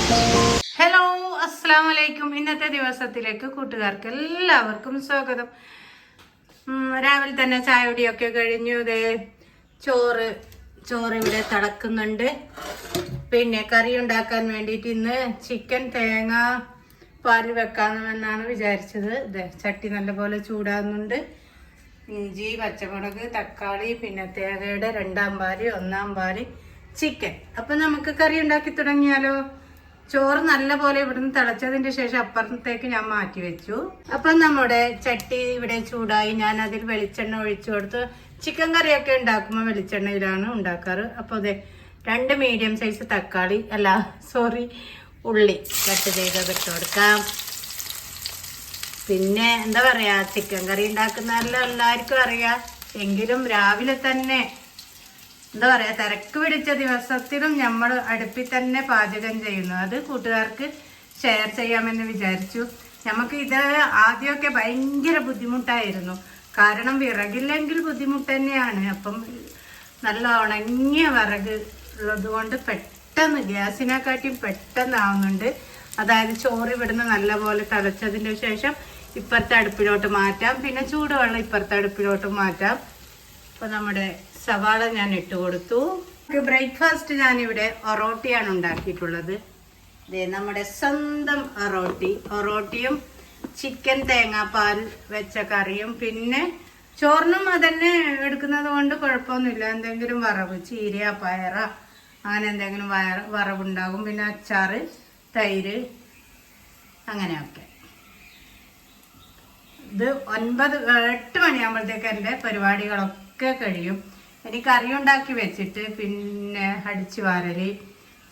Hello, അസ്സാം വലൈക്കും. ഇന്നത്തെ ദിവസത്തിലേക്ക് കൂട്ടുകാർക്ക് എല്ലാവർക്കും സ്വാഗതം. രാവിലെ തന്നെ ചായ കുടിയൊക്കെ കഴിഞ്ഞു. ചോറ് ഇവിടെ തിളക്കുന്നുണ്ട്. പിന്നെ കറി ഉണ്ടാക്കാൻ വേണ്ടിയിട്ട് ഇന്ന് ചിക്കൻ തേങ്ങ പാൽ വെക്കാമെന്നാണ് വിചാരിച്ചത്. ചട്ടി നല്ലപോലെ ചൂടാകുന്നുണ്ട്. ഇഞ്ചി, പച്ചമുളക്, തക്കാളി, പിന്നെ തേങ്ങയുടെ 2-ാം പാല്, 1-ാം പാല്, ചിക്കൻ. അപ്പം നമുക്ക് കറി ഉണ്ടാക്കി തുടങ്ങിയാലോ? ചോറ് നല്ല പോലെ ഇവിടുന്ന് തിളച്ചതിന്റെ ശേഷം അപ്പുറത്തേക്ക് ഞാൻ മാറ്റി വെച്ചു. അപ്പം നമ്മുടെ ചട്ടി ഇവിടെ ചൂടായി. ഞാൻ അതിൽ വെളിച്ചെണ്ണ ഒഴിച്ചു കൊടുത്ത് ചിക്കൻ കറിയൊക്കെ ഉണ്ടാക്കുമ്പോൾ വെളിച്ചെണ്ണയിലാണ് ഉണ്ടാക്കാറ്. അപ്പോൾ 2 മീഡിയം സൈസ് തക്കാളി ഉള്ളി കട്ട് ചെയ്ത് ഇട്ട് കൊടുക്കാം. പിന്നെ എന്താ പറയാ, ചിക്കൻ കറി ഉണ്ടാക്കുന്നതെല്ലാം എല്ലാവർക്കും അറിയാം. എങ്കിലും രാവിലെ തന്നെ എന്താ പറയാ, തിരക്ക് പിടിച്ച ദിവസത്തിലും നമ്മൾ അടുപ്പിൽ തന്നെ പാചകം ചെയ്യുന്നു. അത് കൂട്ടുകാർക്ക് ഷെയർ ചെയ്യാമെന്ന് വിചാരിച്ചു. നമുക്ക് ഇത് ആദ്യമൊക്കെ ഭയങ്കര ബുദ്ധിമുട്ടായിരുന്നു. കാരണം വിറകില്ലെങ്കിൽ ബുദ്ധിമുട്ട് തന്നെയാണ്. അപ്പം നല്ല ഉണങ്ങിയ വിറക് ഉള്ളത് കൊണ്ട് പെട്ടെന്ന് ഗ്യാസിനെക്കാട്ടിയും പെട്ടെന്നാവുന്നുണ്ട്. അതായത് ചോറ് ഇവിടുന്ന് നല്ലപോലെ തിളച്ചതിന് ശേഷം ഇപ്പുറത്തെ അടുപ്പിലോട്ട് മാറ്റാം. പിന്നെ ചൂടുവെള്ളം ഇപ്പുറത്തെ അടുപ്പിലോട്ട് മാറ്റാം. അപ്പോൾ നമ്മുടെ സവാള ഞാൻ ഇട്ട് കൊടുത്തു. ബ്രേക്ക്ഫാസ്റ്റ് ഞാനിവിടെ ഒറോട്ടിയാണ് ഉണ്ടാക്കിയിട്ടുള്ളത്. നമ്മുടെ സ്വന്തം ഒറോട്ടിയും ചിക്കൻ തേങ്ങാപ്പാൽ വെച്ച കറിയും. പിന്നെ ചോറിനും അതന്നെ എടുക്കുന്നത് കൊണ്ട് കുഴപ്പമൊന്നുമില്ല. എന്തെങ്കിലും വറവ്, ചീര, പയറ, അങ്ങനെ എന്തെങ്കിലും വറവുണ്ടാകും. പിന്നെ അച്ചാറ്, തൈര്, അങ്ങനെയൊക്കെ. ഇത് 8 മണിയാകുമ്പോഴത്തേക്ക് എൻ്റെ പരിപാടികളൊക്കെ കഴിയും. എനിക്ക് കറി ഉണ്ടാക്കി വെച്ചിട്ട് പിന്നെ അടിച്ചു വാരല്,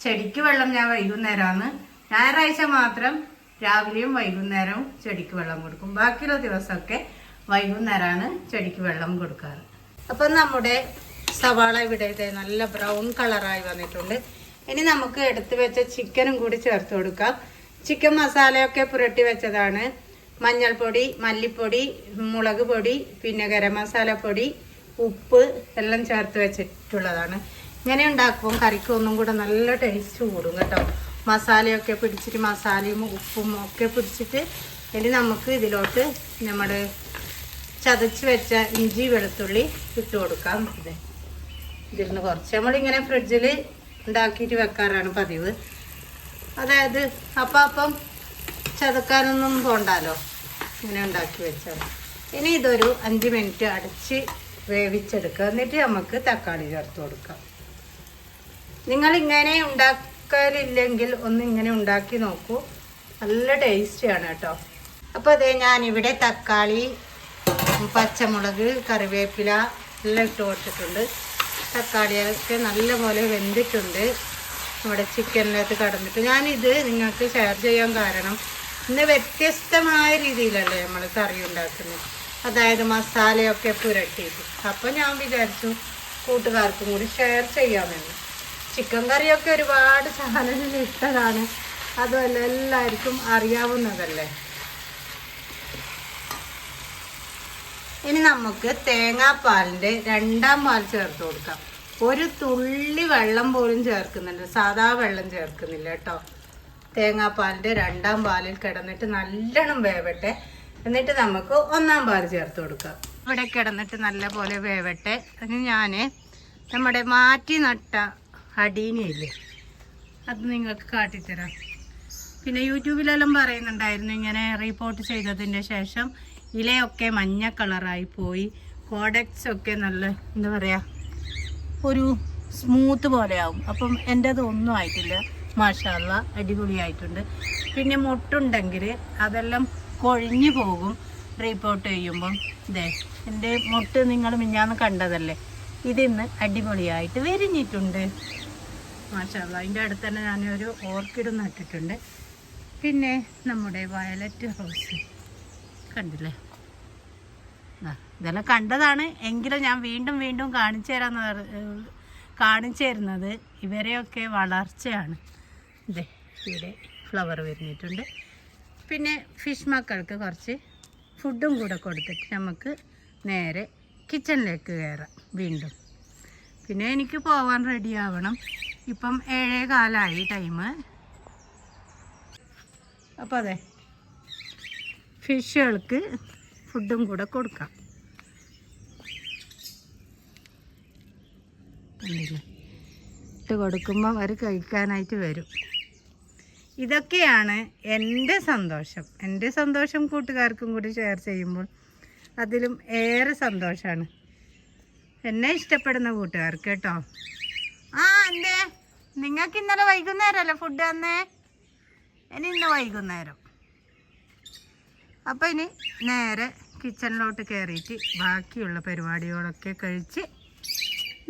ചെടിക്ക് വെള്ളം ഞാൻ വൈകുന്നേരമാണ്. ഞായറാഴ്ച മാത്രം രാവിലെയും വൈകുന്നേരവും ചെടിക്ക് വെള്ളം കൊടുക്കും. ബാക്കിയുള്ള ദിവസമൊക്കെ വൈകുന്നേരമാണ് ചെടിക്ക് വെള്ളം കൊടുക്കാറ്. അപ്പം നമ്മുടെ സവാള ഇവിടെ നല്ല ബ്രൗൺ കളറായി വന്നിട്ടുണ്ട്. ഇനി നമുക്ക് എടുത്തു വെച്ച ചിക്കനും കൂടി ചേർത്ത് കൊടുക്കാം. ചിക്കൻ മസാലയൊക്കെ പുരട്ടി വെച്ചതാണ്. മഞ്ഞൾപ്പൊടി, മല്ലിപ്പൊടി, മുളക് പൊടി, പിന്നെ ഗരം മസാല പൊടി, ഉപ്പ് എല്ലാം ചേർത്ത് വെച്ചിട്ടുള്ളതാണ്. ഇങ്ങനെ ഉണ്ടാക്കുമ്പോൾ കറിക്ക് ഒന്നും കൂടെ നല്ല ടേസ്റ്റ് കൂടും കേട്ടോ. മസാലയൊക്കെ പിടിച്ചിട്ട്, മസാലയും ഉപ്പും ഒക്കെ പിടിച്ചിട്ട്. ഇനി നമുക്ക് ഇതിലോട്ട് നമ്മൾ ചതച്ച് വെച്ച ഇഞ്ചി, വെളുത്തുള്ളി ഇട്ട് കൊടുക്കാം. ഇതിന്ന് കുറച്ച് നമ്മളിങ്ങനെ ഫ്രിഡ്ജിൽ ഉണ്ടാക്കിയിട്ട് വെക്കാറാണ് പതിവ്. അതായത് അപ്പം ചതക്കാനൊന്നും പോണ്ടല്ലോ, ഇങ്ങനെ ഉണ്ടാക്കി വെച്ചാൽ. ഇനി ഇതൊരു 5 മിനിറ്റ് അടച്ച് വേവിച്ചെടുക്കുക. എന്നിട്ട് നമുക്ക് തക്കാളി ചേർത്ത് കൊടുക്കാം. നിങ്ങളിങ്ങനെ ഉണ്ടാക്കലില്ലെങ്കിൽ ഒന്ന് ഇങ്ങനെ ഉണ്ടാക്കി നോക്കൂ. നല്ല ടേസ്റ്റിയാണ് കേട്ടോ. അപ്പോൾ ഞാനിവിടെ തക്കാളി, പച്ചമുളക്, കറിവേപ്പില എല്ലാം ഇട്ട് കൊടുത്തിട്ടുണ്ട്. തക്കാളിയൊക്കെ നല്ലപോലെ വെന്തിട്ടുണ്ട്. നമ്മുടെ ചിക്കനിലേക്ക് കടന്നിട്ട് ഞാനിത് നിങ്ങൾക്ക് ഷെയർ ചെയ്യാൻ കാരണം, ഇന്ന് വ്യത്യസ്തമായ രീതിയിലല്ലേ നമ്മൾ കറി ഉണ്ടാക്കുന്നത്. അതായത് മസാലയൊക്കെ പുരട്ടിയിട്ട്. അപ്പോൾ ഞാൻ വിചാരിച്ചു കൂട്ടുകാർക്കും കൂടി ഷെയർ ചെയ്യാമെന്ന്. ചിക്കൻ കറിയൊക്കെ ഒരുപാട് ചാനലിൽ ഇട്ടതാണ്. അതുമല്ല എല്ലാവർക്കും അറിയാവുന്നതല്ലേ. ഇനി നമുക്ക് തേങ്ങാപ്പാലിൻ്റെ 2-ാം പാൽ ചേർത്ത് കൊടുക്കാം. ഒരു തുള്ളി വെള്ളം പോലും ചേർക്കുന്നില്ല, സാധാ വെള്ളം ചേർക്കുന്നില്ല കേട്ടോ. തേങ്ങാപ്പാലിൻ്റെ 2-ാം പാലിൽ കിടന്നിട്ട് നല്ലോണം വേവട്ടെ. എന്നിട്ട് നമുക്ക് 1-ാം പാൽ ചേർത്ത് കൊടുക്കാം. ഇവിടെ കിടന്നിട്ട് നല്ലപോലെ വേവട്ടെ. അതിന് ഞാൻ നമ്മുടെ മാറ്റി നട്ട അടീനിയില്ലേ, അത് നിങ്ങൾക്ക് കാട്ടിത്തരാം. പിന്നെ യൂട്യൂബിലെല്ലാം പറയുന്നുണ്ടായിരുന്നു, ഇങ്ങനെ റിപ്പോർട്ട് ചെയ്തതിൻ്റെ ശേഷം ഇലയൊക്കെ മഞ്ഞ കളറായി പോയി, കോഡക്സ് ഒക്കെ നല്ല എന്താ പറയുക, ഒരു സ്മൂത്ത് പോലെയാവും. അപ്പം എൻ്റെ അതൊന്നും ആയിട്ടില്ല. മാഷാള്ള അടിപൊളിയായിട്ടുണ്ട്. പിന്നെ മുട്ടുണ്ടെങ്കിൽ അതെല്ലാം കൊഴിഞ്ഞു പോകും റിപ്പോർട്ട് ചെയ്യുമ്പം. എൻ്റെ മുട്ട് നിങ്ങൾ മിഞ്ഞാന്ന് കണ്ടതല്ലേ, ഇതിന്ന് അടിപൊളിയായിട്ട് വിരിഞ്ഞിട്ടുണ്ട്. മാഷാള്ള. അതിൻ്റെ അടുത്ത് തന്നെ ഞാനൊരു ഓർക്കിഡ് നട്ടിട്ടുണ്ട്. പിന്നെ നമ്മുടെ വയലറ്റ് റോസ് കണ്ടില്ലേ, ഇതെല്ലാം കണ്ടതാണ്. എങ്കിലും ഞാൻ വീണ്ടും കാണിച്ചു തരുന്നത് ഇവരെയൊക്കെ വളർച്ചയാണ്. ഇവിടെ ഫ്ലവർ വിരിഞ്ഞിട്ടുണ്ട്. പിന്നെ ഫിഷ് മക്കൾക്ക് കുറച്ച് ഫുഡും കൂടെ കൊടുത്തിട്ട് നമുക്ക് നേരെ കിച്ചണിലേക്ക് കയറാം വീണ്ടും. പിന്നെ എനിക്ക് പോവാൻ റെഡി ആവണം. ഇപ്പം 7:15 ടൈം. അപ്പോൾ അതെ ഫിഷുകൾക്ക് ഫുഡും കൂടെ കൊടുക്കാം. ഇട്ട് കൊടുക്കുമ്പോൾ അവർ കഴിക്കാനായിട്ട് വരും. ഇതൊക്കെയാണ് എൻ്റെ സന്തോഷം. എൻ്റെ സന്തോഷം കൂട്ടുകാർക്കും കൂടി ഷെയർ ചെയ്യുമ്പോൾ അതിലും ഏറെ സന്തോഷമാണ്. എന്നെ ഇഷ്ടപ്പെടുന്ന കൂട്ടുകാർക്ക് കേട്ടോ. എന്തേ നിങ്ങൾക്ക് ഇന്നലെ വൈകുന്നേരമല്ലേ ഫുഡ് തന്നേ? ഇനി ഇന്ന് വൈകുന്നേരം. അപ്പോൾ ഇനി നേരെ കിച്ചണിലോട്ട് കയറിയിട്ട് ബാക്കിയുള്ള പരിപാടികളൊക്കെ കഴിച്ച്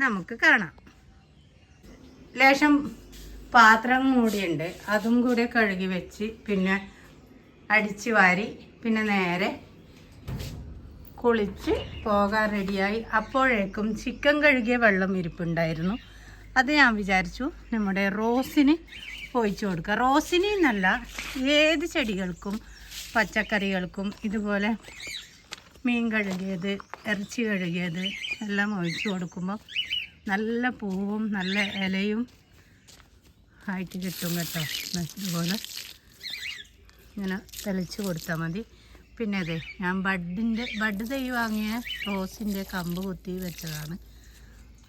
നമുക്ക് കാണാം. ലേശം പാത്രം കൂടിയുണ്ട്, അതും കൂടെ കഴുകി വെച്ച് പിന്നെ അടിച്ച് വാരി പിന്നെ നേരെ കുളിച്ച് പോകാൻ റെഡിയായി. അപ്പോഴേക്കും ചിക്കൻ കഴുകിയ വെള്ളം ഇരിപ്പുണ്ടായിരുന്നു. അത് ഞാൻ വിചാരിച്ചു നമ്മുടെ റോസിന് ഒഴിച്ചു കൊടുക്കുക. റോസിന് എന്നല്ല, ഏത് ചെടികൾക്കും പച്ചക്കറികൾക്കും ഇതുപോലെ മീൻ കഴുകിയത്, ഇറച്ചി കഴുകിയത് എല്ലാം ഒഴിച്ചു കൊടുക്കുമ്പോൾ നല്ല പൂവും നല്ല ഇലയും ആയിട്ട് കിട്ടും കേട്ടോ. ഇതുപോലെ ഇങ്ങനെ തെളിച്ച് കൊടുത്താൽ മതി. പിന്നെ അതെ ഞാൻ ബഡ് തൈ വാങ്ങിയ റോസിൻ്റെ കമ്പ് കുത്തി വെച്ചതാണ്.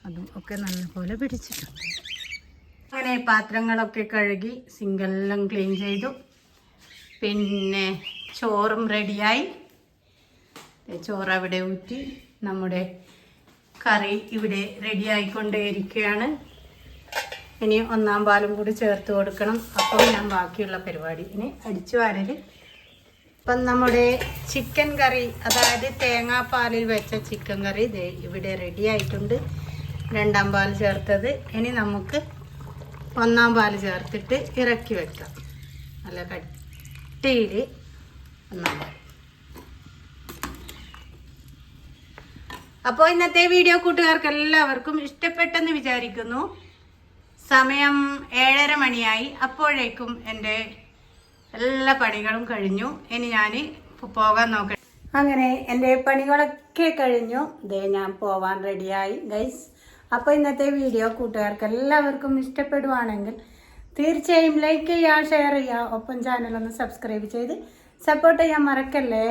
അതും ഒക്കെ നല്ലപോലെ പിടിച്ചിട്ടുണ്ട്. അങ്ങനെ പാത്രങ്ങളൊക്കെ കഴുകി സിങ്കെല്ലാം ക്ലീൻ ചെയ്തു. പിന്നെ ചോറും റെഡിയായി. ചോറ് അവിടെ ഊറ്റി നമ്മുടെ കറി ഇവിടെ റെഡിയായിക്കൊണ്ടേയിരിക്കുകയാണ്. ഇനി 1-ാം പാലും കൂടി ചേർത്ത് കൊടുക്കണം. അപ്പോൾ ഞാൻ ബാക്കിയുള്ള പരിപാടി ഇനി അടിച്ചു വാരൽ. അപ്പം നമ്മുടെ ചിക്കൻ കറി, അതായത് തേങ്ങാപ്പാലിൽ വെച്ച ചിക്കൻ കറി ഇവിടെ റെഡി ആയിട്ടുണ്ട്. 2-ാം പാൽ ചേർത്തത്. ഇനി നമുക്ക് 1-ാം പാൽ ചേർത്തിട്ട് ഇറക്കി വെക്കാം. നല്ല കട്ടിയിൽ 1-ാം പാൽ. അപ്പോൾ ഇന്നത്തെ വീഡിയോ കൂട്ടുകാർക്ക് എല്ലാവർക്കും ഇഷ്ടപ്പെട്ടെന്ന് വിചാരിക്കുന്നു. സമയം 7:30 മണിയായി. അപ്പോഴേക്കും എൻ്റെ എല്ലാ പണികളും കഴിഞ്ഞു. ഇനി ഞാൻ പോകാൻ നോക്കട്ടെ. അങ്ങനെ എൻ്റെ പണികളൊക്കെ കഴിഞ്ഞു. ഞാൻ പോവാൻ റെഡിയായി ഗൈസ്. അപ്പോൾ ഇന്നത്തെ വീഡിയോ കൂട്ടുകാർക്ക് എല്ലാവർക്കും ഇഷ്ടപ്പെടുവാണെങ്കിൽ തീർച്ചയായും ലൈക്ക് ചെയ്യുക, ഷെയർ ചെയ്യുക, ഒപ്പം ചാനലൊന്ന് സബ്സ്ക്രൈബ് ചെയ്ത് സപ്പോർട്ട് ചെയ്യാൻ മറക്കല്ലേ.